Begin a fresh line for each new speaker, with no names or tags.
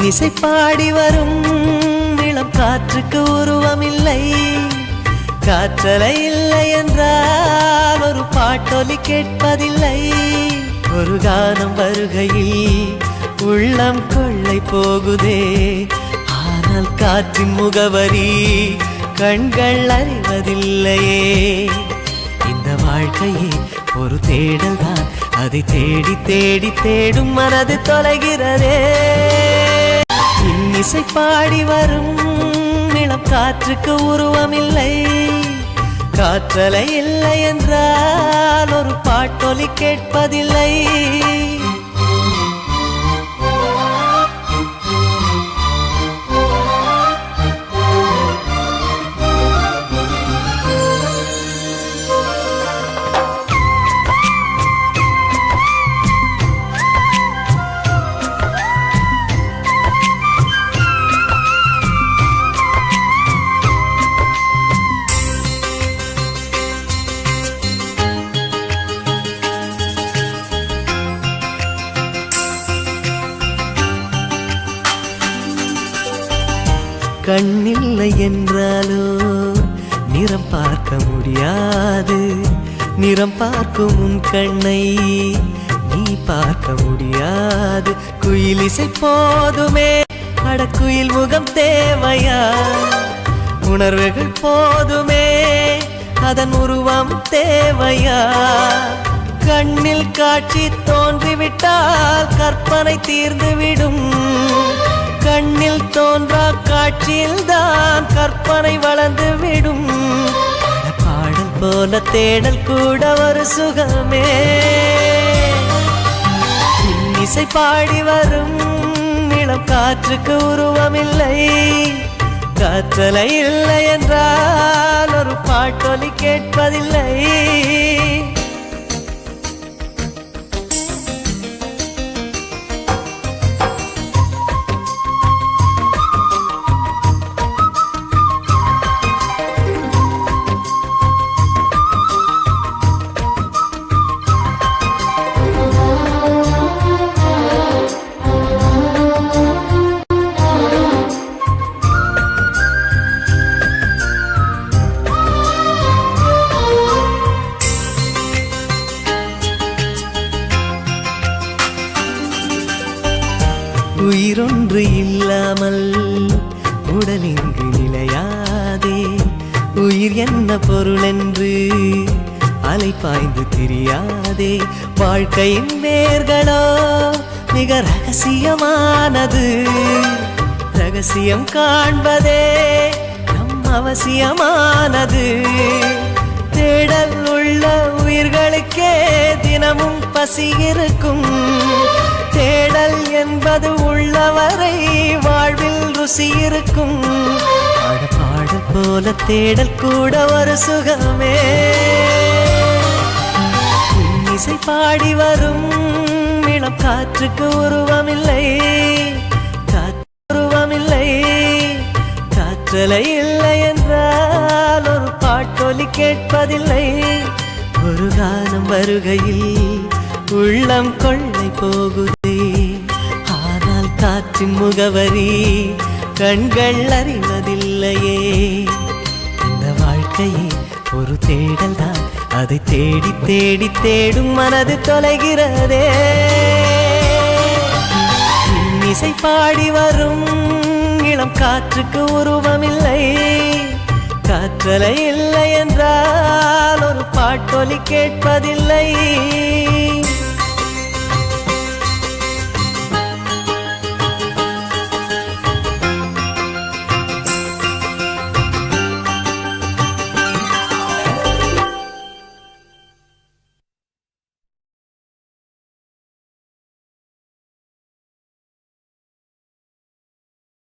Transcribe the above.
இன்னிசை பாடி வரும் இளம் காற்றுக்கு உருவமில்லை. காற்றலை இல்லை என்றால் ஒரு பாட்டொலி கேட்பதில்லை. ஒரு கானம் வருகையில் உள்ளம் கொள்ளை போகுதே, ஆனால் காற்றின் முகவரி கண்கள் அறிவதில்லையே. இந்த வாழ்க்கையே ஒரு தேடல் தான், அதை தேடி தேடி தேடும் மனது தொலைகிறதே. இன்னிசை பாடி வரும் இளம் காற்றுக்கு உருவமில்லை. காற்றலை இல்லை என்றால் ஒரு பாட்டொலி கேட்பதில்லை. கண்ணில்லை என்றாலோ நிறம் பார்க்க முடியாது. நிறம் பார்க்கும் உன் கண்ணை நீ பார்க்க முடியாது. குயில் இசை போதுமே, அடக்குயில் முகம் தேவையா? உணர்வுகள் போதுமே, அதன் உருவம் தேவையா? கண்ணில் காட்சி தோன்றிவிட்டால் கற்பனை தீர்ந்துவிடும். கண்ணில் தோன்றா காட்சியில் தான் கற்பனை வளர்ந்து விடும். பாடல் போல தேடல் கூட ஒரு சுகமே. இன்னிசை பாடி வரும் இளம் காற்றுக்கு உருவமில்லை. காற்றலை இல்லை என்றால் ஒரு பாட்டொலி கேட்பதில்லை. உயிரொன்று இல்லாமல் உடல் இங்கு நிலையாதே. உயிர் என்ன பொருள் என்று அலை பாய்ந்து தெரியாதே. வாழ்க்கையின் வேர்களோ மிக ரகசியமானது. ரகசியம் காண்பதே நம் அவசியமானது. தேடல் உள்ள உயிர்களுக்கே தினமும் பசி இருக்கும். தேடல் என்பது உள்ளவரை வாழ்வில் ருசி இருக்கும். பாடல் போல தேடல் கூட ஒரு சுகமே. இன்னிசை பாடி வரும் இளம் காற்றுக்கு உருவமில்லை. உருவமில்லை. காற்றலை இல்லை என்றால் ஒரு பாட்டொலி கேட்பதில்லை. ஒரு கானம் வருகையில் உள்ளம் கொள்ளை போகுதே, ஆனால் காற்றின் முகவரி கண்கள் அறிவதில்லையே. இந்த வாழ்க்கையே ஒரு தேடல் தான், அதை தேடி தேடி தேடும் மனது தொலைகிறதே. இன்னிசை பாடி வரும் இளம் காற்றுக்கு உருவமில்லை. காற்றலை இல்லை என்றால் ஒரு பாட்டொலி கேட்பதில்லை.